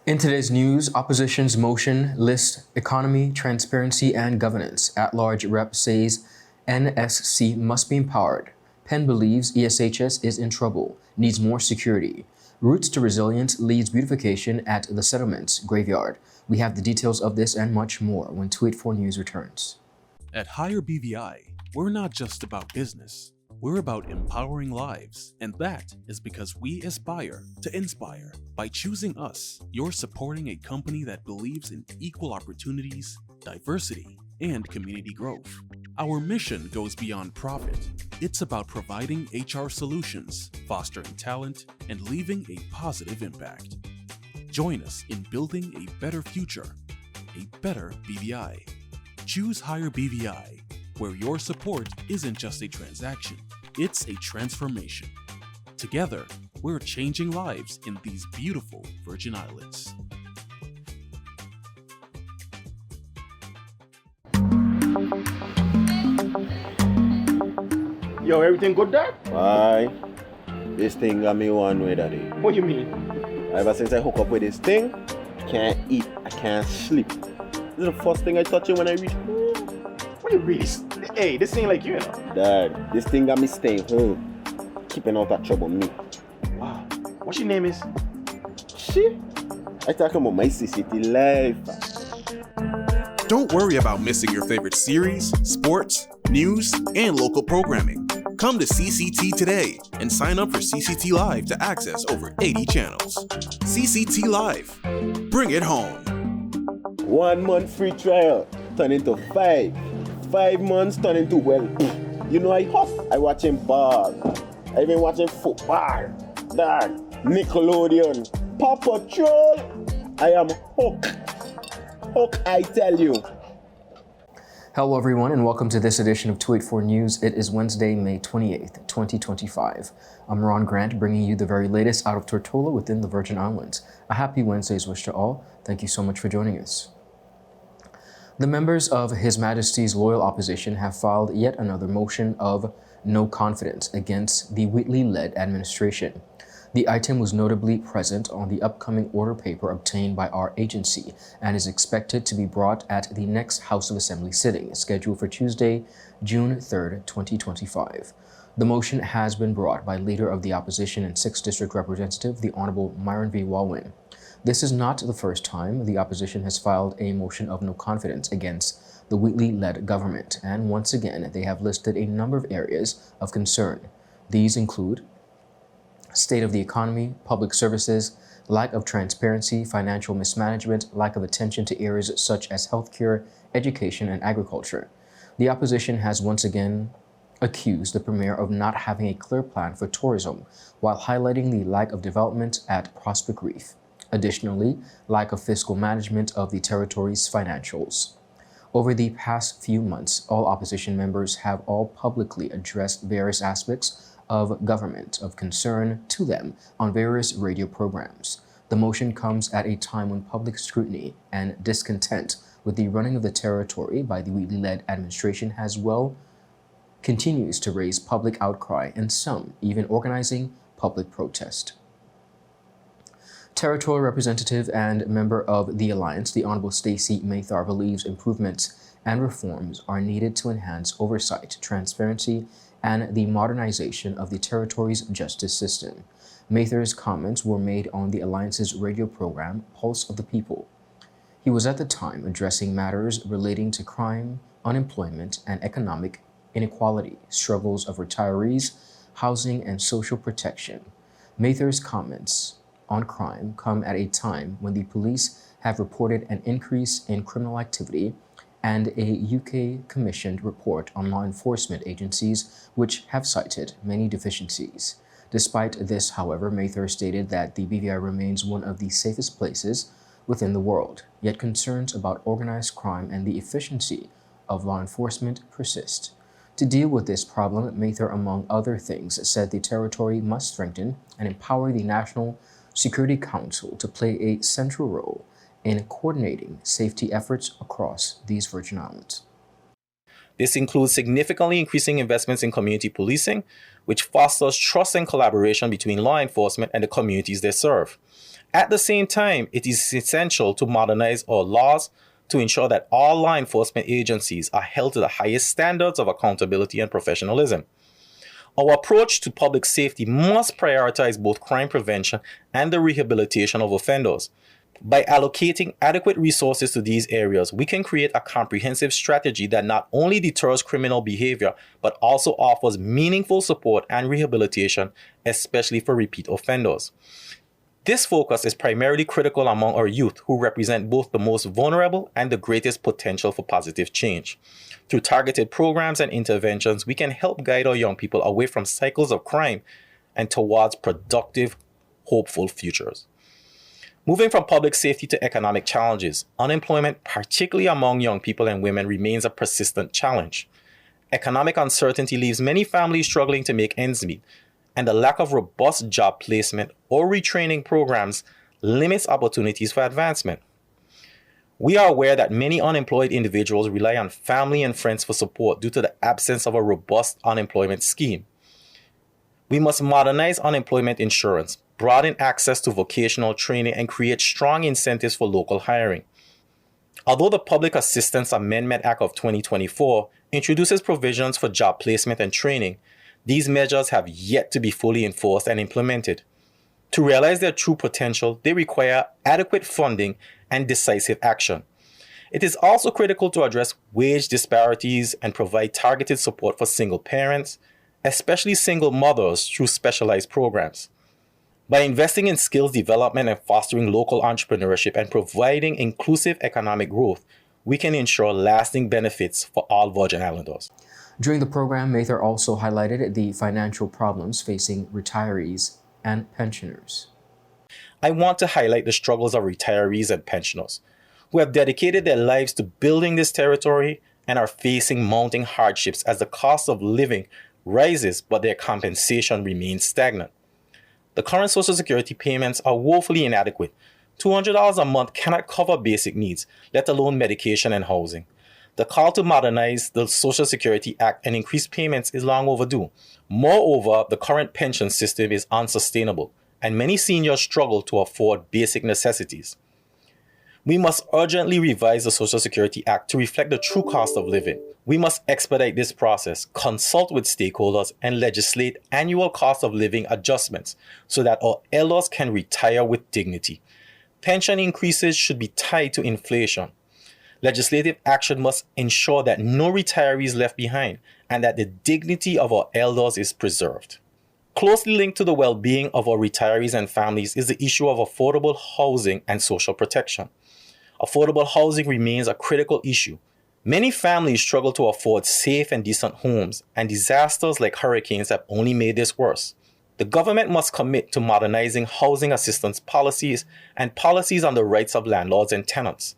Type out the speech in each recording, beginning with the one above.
In today's news, opposition's motion lists economy, transparency, and governance. At-large rep says NSC must be empowered. PENN believes ESHS is in trouble, needs more security. Roots to resilience leads beautification at the settlement's graveyard. We have the details of this and much more when Tweet 4 News returns. At Higher BVI, we're not just about business. We're about empowering lives, and that is because we aspire to inspire. By choosing us, you're supporting a company that believes in equal opportunities, diversity, and community growth. Our mission goes beyond profit. It's about providing HR solutions, fostering talent, and leaving a positive impact. Join us in building a better future, a better BVI. Choose Higher BVI, where your support isn't just a transaction, it's a transformation. Together, we're changing lives in these beautiful Virgin Islands. Yo, everything good, Dad? Aye. This thing got me one way, Daddy. What do you mean? Ever since I hook up with this thing, I can't eat, I can't sleep. This is the first thing I touch it when I reach home. What do you really? Hey, this ain't like you know. Dad, this thing got me staying home, keeping out of trouble me. Wow. What your name is? Shit. I talking about my CCT life. Don't worry about missing your favorite series, sports, news, and local programming. Come to CCT today and sign up for CCT Live to access over 80 channels. CCT Live. Bring it home. 1 month free trial turn into 5. 5 months turn into, well, you know I hot. I watching ball. I even watching football. Dad, Nickelodeon, Paw Patrol. I am hooked. Hooked, I tell you. Hello everyone and welcome to this edition of Tweet 4 News. It is Wednesday, May 28th, 2025. I'm Ron Grant bringing you the very latest out of Tortola within the Virgin Islands. A happy Wednesday's wish to all. Thank you so much for joining us. The members of His Majesty's loyal opposition have filed yet another motion of no confidence against the Wheatley-led administration. The item was notably present on the upcoming order paper obtained by our agency and is expected to be brought at the next House of Assembly sitting, scheduled for Tuesday, June 3, 2025. The motion has been brought by Leader of the Opposition and 6th District Representative, the Honorable Myron V. Walwyn. This is not the first time the opposition has filed a motion of no confidence against the Wheatley-led government, and once again, they have listed a number of areas of concern. These include state of the economy, public services, lack of transparency, financial mismanagement, lack of attention to areas such as healthcare, education, and agriculture. The opposition has once again accused the Premier of not having a clear plan for tourism, while highlighting the lack of development at Prospect Reef. Additionally, lack of fiscal management of the territory's financials. Over the past few months, all opposition members have all publicly addressed various aspects of government of concern to them on various radio programs. The motion comes at a time when public scrutiny and discontent with the running of the territory by the Wheatley-led administration continues to raise public outcry and some even organizing public protest. Territorial representative and member of the Alliance, the Honorable Stacey Maythar, believes improvements and reforms are needed to enhance oversight, transparency, and the modernization of the territory's justice system. Maythar's comments were made on the Alliance's radio program, Pulse of the People. He was at the time addressing matters relating to crime, unemployment, and economic inequality, struggles of retirees, housing, and social protection. Maythar's comments on crime come at a time when the police have reported an increase in criminal activity and a UK-commissioned report on law enforcement agencies which have cited many deficiencies. Despite this, however, Maythar stated that the BVI remains one of the safest places within the world, yet concerns about organized crime and the efficiency of law enforcement persist. To deal with this problem, Maythar, among other things, said the territory must strengthen and empower the National Security Council to play a central role in coordinating safety efforts across these Virgin Islands. This includes significantly increasing investments in community policing, which fosters trust and collaboration between law enforcement and the communities they serve, At the same time, it is essential to modernize our laws to ensure that all law enforcement agencies are held to the highest standards of accountability and professionalism. Our approach to public safety must prioritize both crime prevention and the rehabilitation of offenders. By allocating adequate resources to these areas, we can create a comprehensive strategy that not only deters criminal behavior, but also offers meaningful support and rehabilitation, especially for repeat offenders. This focus is primarily critical among our youth, who represent both the most vulnerable and the greatest potential for positive change. Through targeted programs and interventions, we can help guide our young people away from cycles of crime and towards productive, hopeful futures. Moving from public safety to economic challenges, unemployment, particularly among young people and women, remains a persistent challenge. Economic uncertainty leaves many families struggling to make ends meet, and the lack of robust job placement or retraining programs limits opportunities for advancement. We are aware that many unemployed individuals rely on family and friends for support due to the absence of a robust unemployment scheme. We must modernize unemployment insurance, broaden access to vocational training, and create strong incentives for local hiring. Although the Public Assistance Amendment Act of 2024 introduces provisions for job placement and training, these measures have yet to be fully enforced and implemented. To realize their true potential, they require adequate funding and decisive action. It is also critical to address wage disparities and provide targeted support for single parents, especially single mothers, through specialized programs. By investing in skills development and fostering local entrepreneurship and providing inclusive economic growth, we can ensure lasting benefits for all Virgin Islanders. During the program, Mather also highlighted the financial problems facing retirees and pensioners. I want to highlight the struggles of retirees and pensioners who have dedicated their lives to building this territory and are facing mounting hardships as the cost of living rises but their compensation remains stagnant. The current Social Security payments are woefully inadequate. $200 a month cannot cover basic needs, let alone medication and housing. The call to modernize the Social Security Act and increase payments is long overdue. Moreover, the current pension system is unsustainable, and many seniors struggle to afford basic necessities. We must urgently revise the Social Security Act to reflect the true cost of living. We must expedite this process, consult with stakeholders, and legislate annual cost of living adjustments so that our elders can retire with dignity. Pension increases should be tied to inflation. Legislative action must ensure that no retiree is left behind and that the dignity of our elders is preserved. Closely linked to the well-being of our retirees and families is the issue of affordable housing and social protection. Affordable housing remains a critical issue. Many families struggle to afford safe and decent homes, and disasters like hurricanes have only made this worse. The government must commit to modernizing housing assistance policies and policies on the rights of landlords and tenants.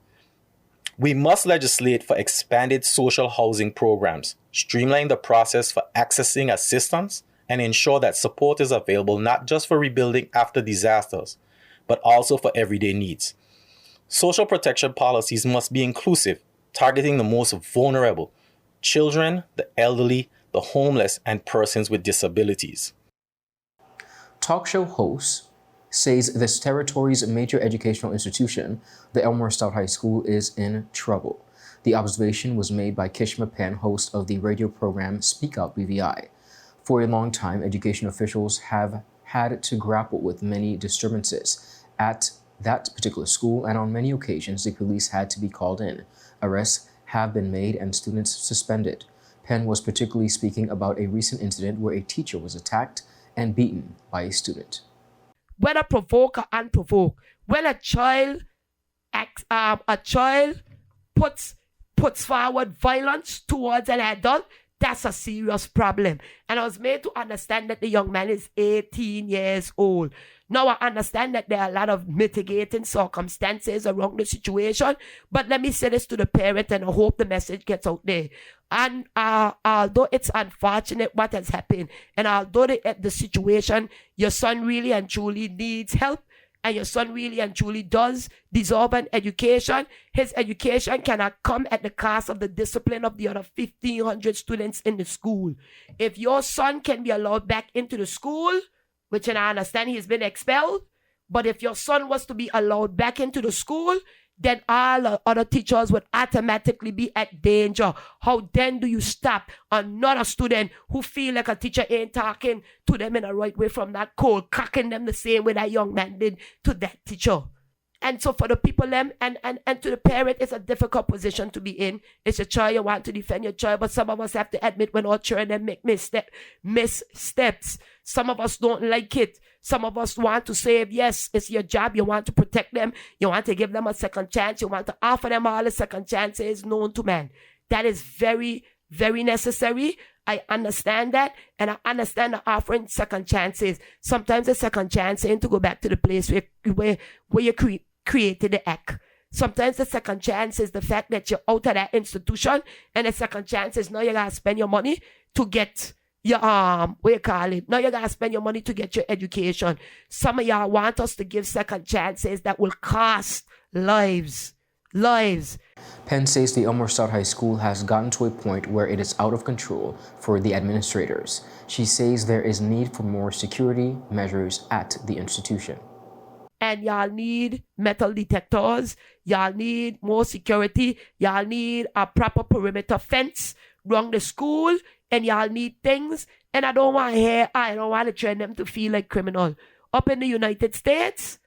We must legislate for expanded social housing programs, streamline the process for accessing assistance, and ensure that support is available not just for rebuilding after disasters, but also for everyday needs. Social protection policies must be inclusive, targeting the most vulnerable: children, the elderly, the homeless, and persons with disabilities. Talk show host says this territory's major educational institution, the Elmore Stout High School, is in trouble. The observation was made by Kishma PENN, host of the radio program Speak Out BVI. For a long time, education officials have had to grapple with many disturbances at that particular school, and on many occasions, the police had to be called in. Arrests have been made and students suspended. PENN was particularly speaking about a recent incident where a teacher was attacked and beaten by a student. Whether provoked or unprovoked, when a child puts forward violence towards an adult, that's a serious problem. And I was made to understand that the young man is 18 years old. Now I understand that there are a lot of mitigating circumstances around the situation, but let me say this to the parent, and I hope the message gets out there. And although it's unfortunate what has happened, and although the situation, your son really and truly needs help, and your son really and truly does deserve an education, his education cannot come at the cost of the discipline of the other 1,500 students in the school. If your son can be allowed back into the school, which I understand he's been expelled, But if your son was to be allowed back into the school, then all the other teachers would automatically be at danger. How then do you stop another student who feel like a teacher ain't talking to them in a right way from that cold, cracking them the same way that young man did to that teacher? And so for the people and to the parent, it's a difficult position to be in. It's your child, you want to defend your child, but some of us have to admit when our children make missteps. Some of us don't like it. Some of us want to say, yes, it's your job. You want to protect them. You want to give them a second chance. You want to offer them all the second chances known to man. That is very, very necessary. I understand that, and I understand the offering second chances. Sometimes the second chance ain't to go back to the place where you created the act. Sometimes the second chance is the fact that you're out of that institution, and the second chance is now you gotta spend your money to get your now you gotta spend your money to get your education. Some of y'all want us to give second chances that will cost lives. PENN says the Elmore South High School has gotten to a point where it is out of control for the administrators. She says there is need for more security measures at the institution. And y'all need metal detectors. Y'all need more security. Y'all need a proper perimeter fence around the school. And y'all need things. And I don't want to train them to feel like criminal. Up in the United States,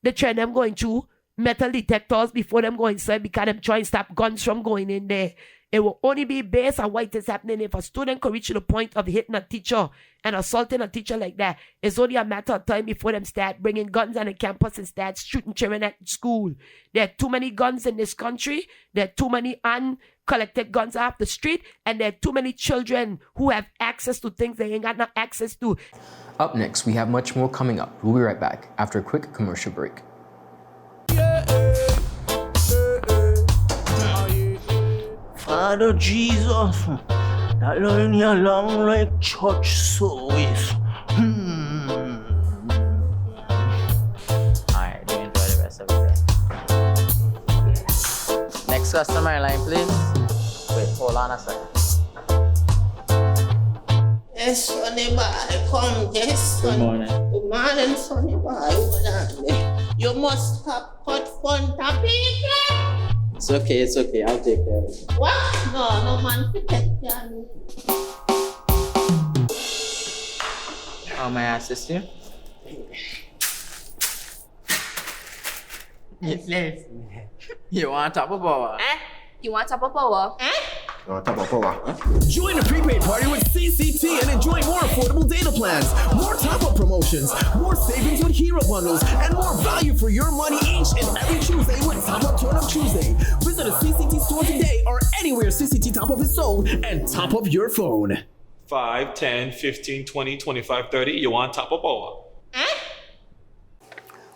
they train them going through metal detectors before them go inside because them try and stop guns from going in there. It will only be based on what is happening if a student could reach to the point of hitting a teacher and assaulting a teacher like that. It's only a matter of time before them start bringing guns on the campus and start shooting children at school. There are too many guns in this country. There are too many uncollected guns off the street. And there are too many children who have access to things they ain't got no access to. Up next, we have much more coming up. We'll be right back after a quick commercial break. Father Jesus, that line here long like church service. Alright, do enjoy the rest of the day. Next customer line, please. Wait, hold on a second. Yes, Sonny boy, come, yes, son. Good morning. Good morning, Sonny boy. Hold on. You must have cut fun to people. It's okay, I'll take care of it. What? No man, protect you. How may I assist you? You want top of power? You want top of power? Join a prepaid party with CCT and enjoy more affordable data plans, more top-up promotions, more savings with hero bundles, and more value for your money each and every Tuesday with Top Up Turn Up Tuesday. Visit a CCT store today or anywhere CCT Top Up is sold and top up your phone. 5, 10, 15, 20, 25, 30. You want top of power?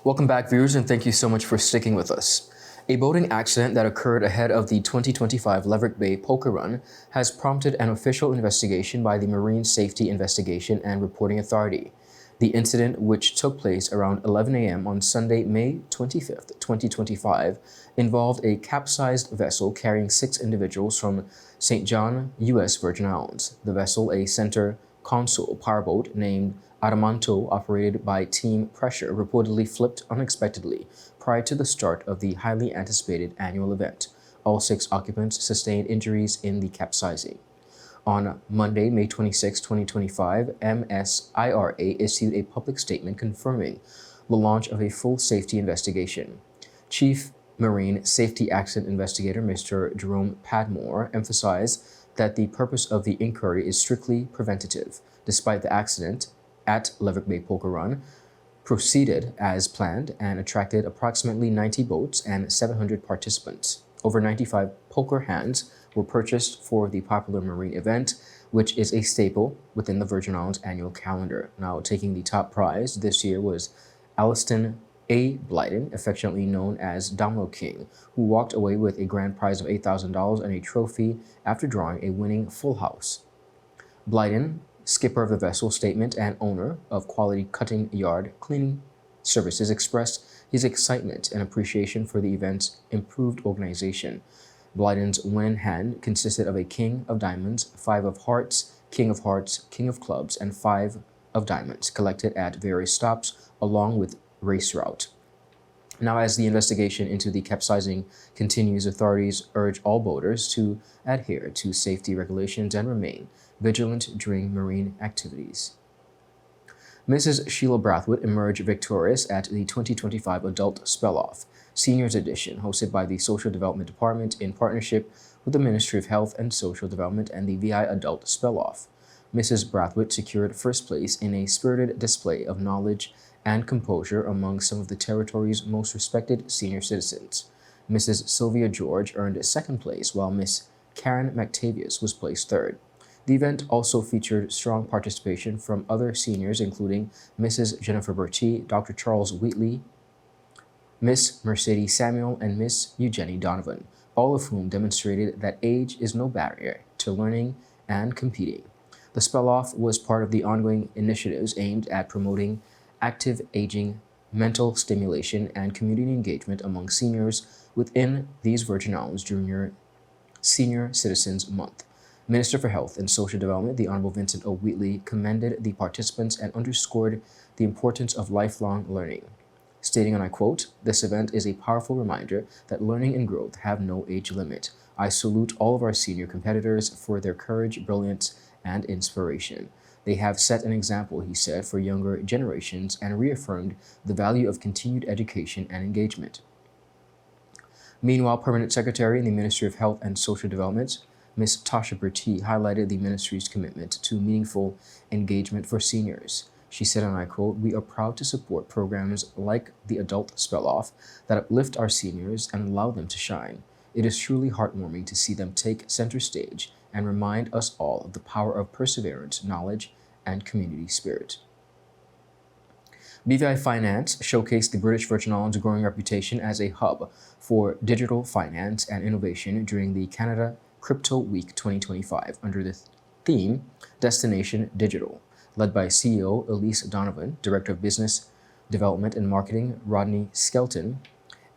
Welcome back, viewers, and thank you so much for sticking with us. A boating accident that occurred ahead of the 2025 Leverett Bay Poker Run has prompted an official investigation by the Marine Safety Investigation and Reporting Authority. The incident, which took place around 11 a.m. on Sunday, May 25, 2025, involved a capsized vessel carrying 6 individuals from St. John, U.S. Virgin Islands. The vessel, a center console powerboat named Adamanto, operated by Team Pressure, reportedly flipped unexpectedly prior to the start of the highly anticipated annual event. All 6 occupants sustained injuries in the capsizing. On Monday, May 26, 2025, MSIRA issued a public statement confirming the launch of a full safety investigation. Chief Marine Safety Accident Investigator Mr. Jerome Padmore emphasized that the purpose of the inquiry is strictly preventative. Despite the accident at Leverett Bay Poker Run proceeded as planned and attracted approximately 90 boats and 700 participants. Over 95 poker hands were purchased for the popular marine event, which is a staple within the Virgin Islands annual calendar. Now, taking the top prize this year was Alliston A. Blyden, affectionately known as Domino King, who walked away with a grand prize of $8,000 and a trophy after drawing a winning full house. Blyden, skipper of the vessel, statement, and owner of Quality Cutting Yard Cleaning Services, expressed his excitement and appreciation for the event's improved organization. Blyden's winning hand consisted of a king of diamonds, 5 of hearts, king of clubs, and 5 of diamonds, collected at various stops, along with race route. Now, as the investigation into the capsizing continues, authorities urge all boaters to adhere to safety regulations and remain vigilant during marine activities. Mrs. Sheila Brathwaite emerged victorious at the 2025 Adult Spell-Off Seniors Edition, hosted by the Social Development Department in partnership with the Ministry of Health and Social Development and the VI Adult Spell-Off. Mrs. Brathwaite secured first place in a spirited display of knowledge and composure among some of the territory's most respected senior citizens. Mrs. Sylvia George earned second place, while Miss Karen McTavius was placed third. The event also featured strong participation from other seniors, including Mrs. Jennifer Bertie, Dr. Charles Wheatley, Miss Mercedes Samuel, and Miss Eugenie Donovan, all of whom demonstrated that age is no barrier to learning and competing. The Spell-Off was part of the ongoing initiatives aimed at promoting active aging, mental stimulation, and community engagement among seniors within these Virgin Islands during your Senior Citizens Month. Minister for Health and Social Development, the Honorable Vincent O. Wheatley, commended the participants and underscored the importance of lifelong learning, stating, and I quote, "This event is a powerful reminder that learning and growth have no age limit. I salute all of our senior competitors for their courage, brilliance, and inspiration. They have set an example," he said, "for younger generations and reaffirmed the value of continued education and engagement." Meanwhile, Permanent Secretary in the Ministry of Health and Social Development, Ms. Tasha Bertie, highlighted the ministry's commitment to meaningful engagement for seniors. She said, and I quote, "We are proud to support programs like the Adult Spell-Off that uplift our seniors and allow them to shine. It is truly heartwarming to see them take center stage and remind us all of the power of perseverance, knowledge, and community spirit." BVI Finance showcased the British Virgin Islands' growing reputation as a hub for digital finance and innovation during the Canada Crypto Week 2025 under the theme Destination Digital, led by CEO Elise Donovan, Director of Business Development and Marketing Rodney Skelton,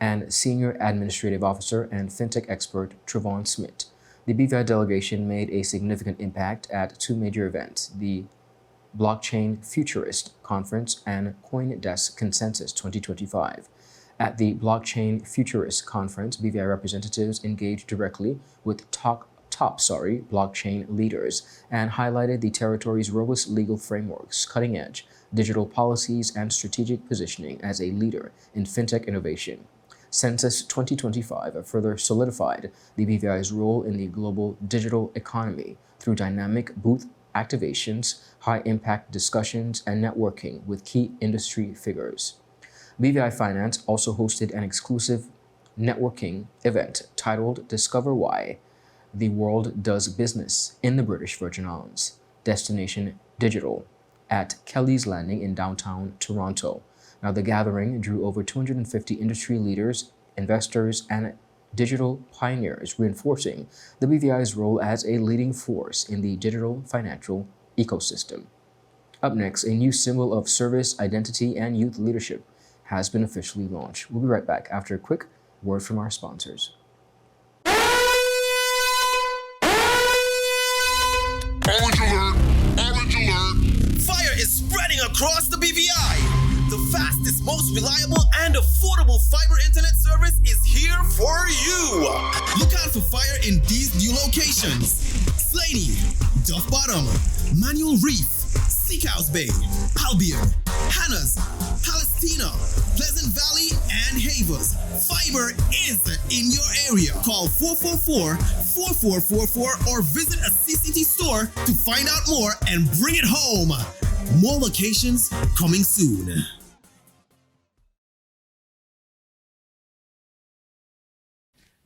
and Senior Administrative Officer and FinTech expert Trevon Smith. The BVI delegation made a significant impact at two major events, the Blockchain Futurist Conference and CoinDesk Consensus 2025. At the Blockchain Futurist Conference, BVI representatives engaged directly with top blockchain leaders and highlighted the territory's robust legal frameworks, cutting-edge digital policies, and strategic positioning as a leader in fintech innovation. Census 2025 further solidified the BVI's role in the global digital economy through dynamic booth activations, high-impact discussions, and networking with key industry figures. BVI Finance also hosted an exclusive networking event titled Discover Why the World Does Business in the British Virgin Islands, Destination Digital, at Kelly's Landing in downtown Toronto. Now, the gathering drew over 250 industry leaders, investors, and digital pioneers, reinforcing the BVI's role as a leading force in the digital financial ecosystem. Up next, a new symbol of service, identity, and youth leadership has been officially launched. We'll be right back after a quick word from our sponsors. Orange alert! Orange alert! Fire is spreading across the BVI. The fastest, most reliable, and affordable fiber internet service is here for you. Look out for fire in these new locations: Slaney, Duff Bottom, Manual Reef, Seacows Bay, Albion, Hannah's, Palestina, Pleasant Valley, and Havers. Fiber is in your area. Call 444-4444 or visit a CCT store to find out more and bring it home. More locations coming soon.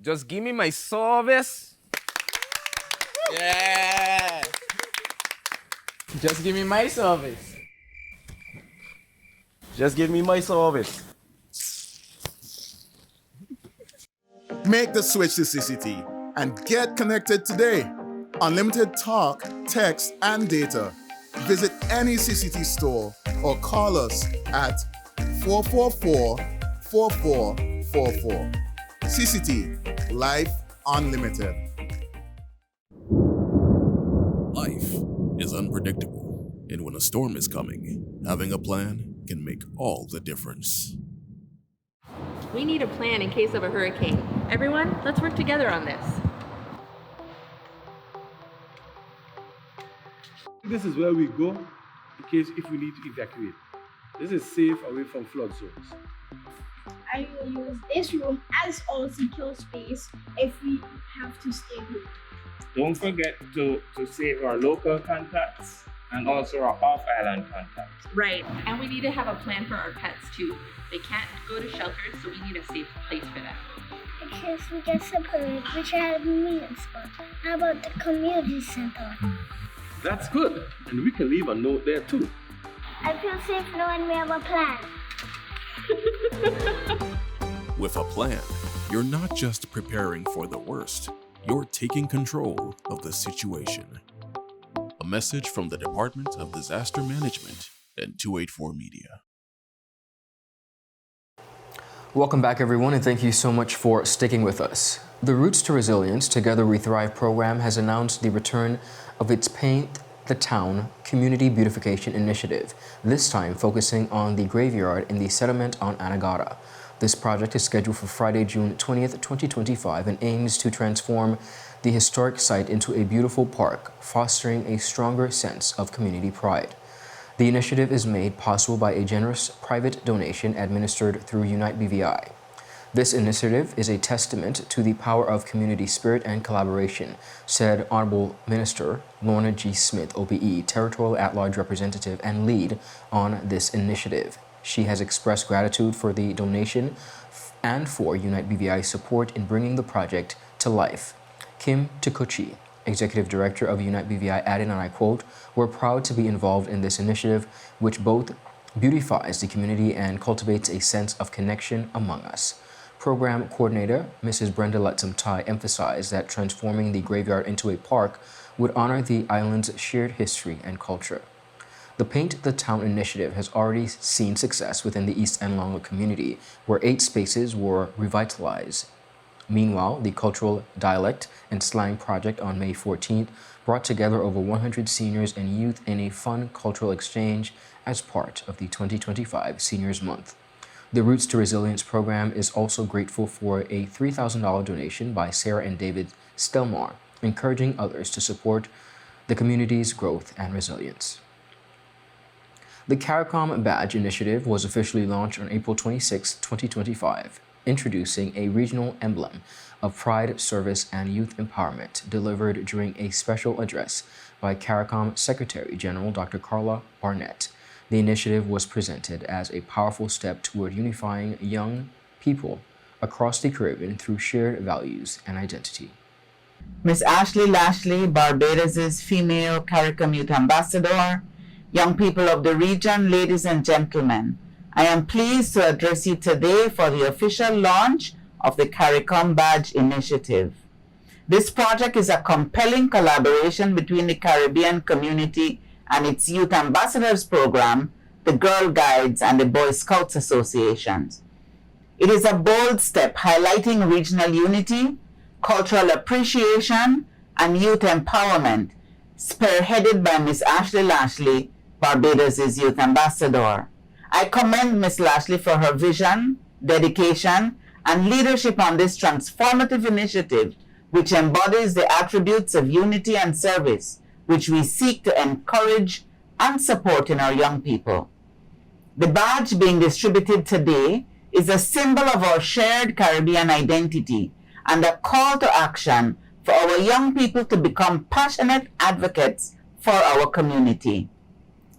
Just give me my service. Yeah. Just give me my service. Just give me my service. Make the switch to CCT and get connected today. Unlimited talk, text, and data. Visit any CCT store or call us at 444-4444. CCT, Life Unlimited. Life is unpredictable, and when a storm is coming, having a plan can make all the difference. We need a plan in case of a hurricane. Everyone, let's work together on this. This is where we go in case if we need to evacuate. This is safe away from flood zones. I will use this room as our secure space if we have to stay home. Don't forget to save our local contacts and also our off-island contacts. Right, and we need to have a plan for our pets too. They can't go to shelters, so we need a safe place for them. In case we get separated, we should have a meeting spot. How about the community center? That's good, and we can leave a note there too. I feel safe knowing we have a plan. With a plan, you're not just preparing for the worst, you're taking control of the situation. A message from the Department of Disaster Management and 284 Media. Welcome back, everyone, and thank you so much for sticking with us. The Roots to Resilience, Together We Thrive program has announced the return of its Paint the Town Community Beautification Initiative, this time focusing on the graveyard in the settlement on Anegada. This project is scheduled for Friday, June 20th, 2025, and aims to transform the historic site into a beautiful park, fostering a stronger sense of community pride. The initiative is made possible by a generous private donation administered through Unite BVI. This initiative is a testament to the power of community spirit and collaboration, said Honorable Minister Lorna G. Smith, OBE, Territorial At-Large Representative and lead on this initiative. She has expressed gratitude for the donation and for Unite BVI's support in bringing the project to life. Kim Tikuchi, Executive Director of Unite BVI, added, and I quote, "We're proud to be involved in this initiative, which both beautifies the community and cultivates a sense of connection among us." Program Coordinator Mrs. Brenda Letsum-Tai emphasized that transforming the graveyard into a park would honor the island's shared history and culture. The Paint the Town initiative has already seen success within the East End Longwood community, where 8 spaces were revitalized. Meanwhile, the Cultural Dialect and Slang Project on May 14th brought together over 100 seniors and youth in a fun cultural exchange as part of the 2025 Seniors Month. The Roots to Resilience program is also grateful for a $3,000 donation by Sarah and David Stelmar, encouraging others to support the community's growth and resilience. The CARICOM Badge Initiative was officially launched on April 26, 2025, introducing a regional emblem of pride, service, and youth empowerment delivered during a special address by CARICOM Secretary General Dr. Carla Barnett. The initiative was presented as a powerful step toward unifying young people across the Caribbean through shared values and identity. Ms. Ashley Lashley, Barbados' female CARICOM Youth Ambassador, young people of the region, ladies and gentlemen, I am pleased to address you today for the official launch of the CARICOM Badge Initiative. This project is a compelling collaboration between the Caribbean community and its Youth Ambassadors Program, the Girl Guides, and the Boy Scouts Associations. It is a bold step highlighting regional unity, cultural appreciation, and youth empowerment, spearheaded by Ms. Ashley Lashley, Barbados' Youth Ambassador. I commend Ms. Lashley for her vision, dedication, and leadership on this transformative initiative, which embodies the attributes of unity and service, which we seek to encourage and support in our young people. The badge being distributed today is a symbol of our shared Caribbean identity and a call to action for our young people to become passionate advocates for our community.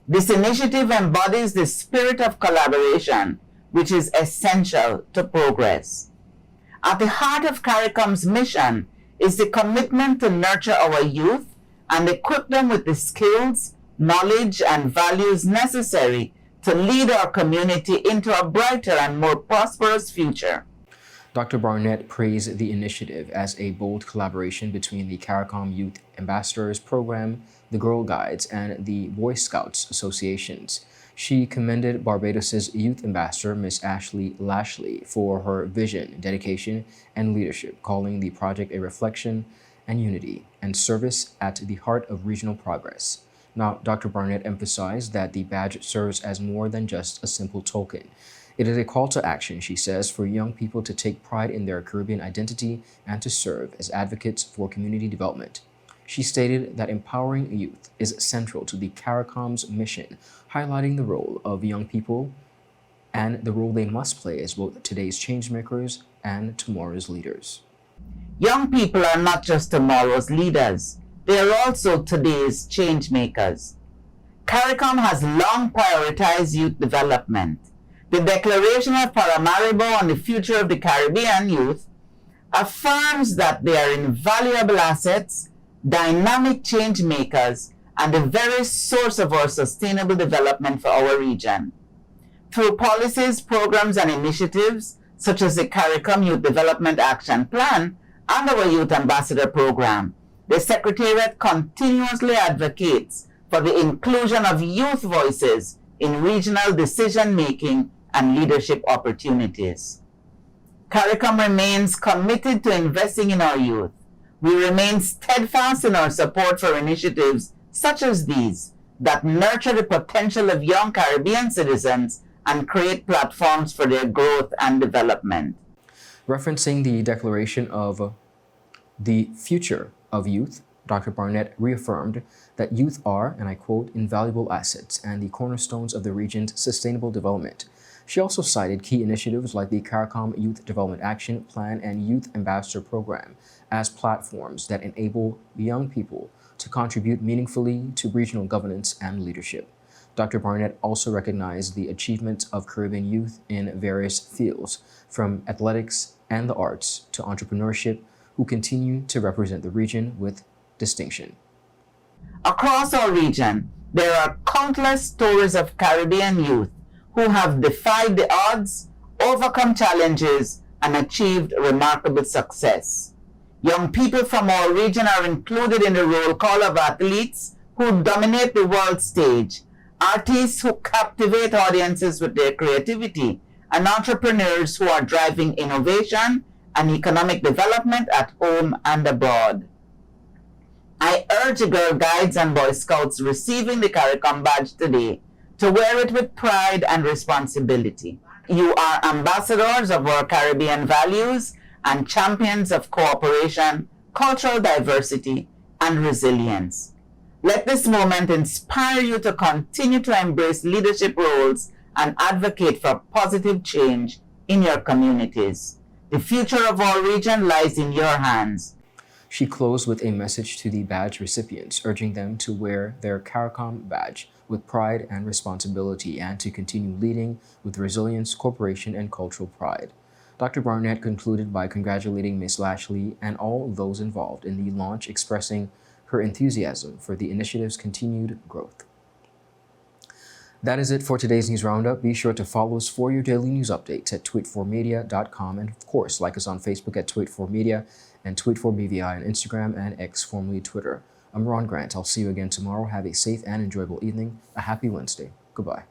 This initiative embodies the spirit of collaboration, which is essential to progress. At the heart of CARICOM's mission is the commitment to nurture our youth and equip them with the skills, knowledge, and values necessary to lead our community into a brighter and more prosperous future. Dr. Barnett praised the initiative as a bold collaboration between the CARICOM Youth Ambassadors Program, the Girl Guides, and the Boy Scouts Associations. She commended Barbados' Youth Ambassador, Ms. Ashley Lashley, for her vision, dedication, and leadership, calling the project a reflection and unity and service at the heart of regional progress. Now, Dr. Barnett emphasized that the badge serves as more than just a simple token. It is a call to action, she says, for young people to take pride in their Caribbean identity and to serve as advocates for community development. She stated that empowering youth is central to the CARICOM's mission, highlighting the role of young people and the role they must play as both today's changemakers and tomorrow's leaders. Young people are not just tomorrow's leaders, they are also today's change makers. CARICOM has long prioritized youth development. The Declaration of Paramaribo on the Future of the Caribbean Youth affirms that they are invaluable assets, dynamic change makers, and the very source of our sustainable development for our region. Through policies, programs, and initiatives such as the CARICOM Youth Development Action Plan and our Youth Ambassador Program, the Secretariat continuously advocates for the inclusion of youth voices in regional decision-making and leadership opportunities. CARICOM remains committed to investing in our youth. We remain steadfast in our support for initiatives such as these that nurture the potential of young Caribbean citizens and create platforms for their growth and development. Referencing the Declaration of the Future of Youth, Dr. Barnett reaffirmed that youth are, and I quote, invaluable assets and the cornerstones of the region's sustainable development. She also cited key initiatives like the CARICOM Youth Development Action Plan and Youth Ambassador Program as platforms that enable young people to contribute meaningfully to regional governance and leadership. Dr. Barnett also recognized the achievements of Caribbean youth in various fields, from athletics and the arts to entrepreneurship, who continue to represent the region with distinction. Across our region, there are countless stories of Caribbean youth who have defied the odds, overcome challenges, and achieved remarkable success. Young people from our region are included in the roll call of athletes who dominate the world stage, artists who captivate audiences with their creativity, and entrepreneurs who are driving innovation and economic development at home and abroad. I urge Girl Guides and Boy Scouts receiving the CARICOM badge today to wear it with pride and responsibility. You are ambassadors of our Caribbean values and champions of cooperation, cultural diversity, and resilience. Let this moment inspire you to continue to embrace leadership roles and advocate for positive change in your communities. The future of our region lies in your hands. She closed with a message to the badge recipients, urging them to wear their CARICOM badge with pride and responsibility and to continue leading with resilience, cooperation, and cultural pride. Dr. Barnett concluded by congratulating Ms. Lashley and all those involved in the launch, expressing her enthusiasm for the initiative's continued growth. That is it for today's News Roundup. Be sure to follow us for your daily news updates at tweet4media.com, and of course, like us on Facebook at tweet4media and tweet4BVI on Instagram and X, formerly Twitter. I'm Ron Grant. I'll see you again tomorrow. Have a safe and enjoyable evening. A happy Wednesday. Goodbye.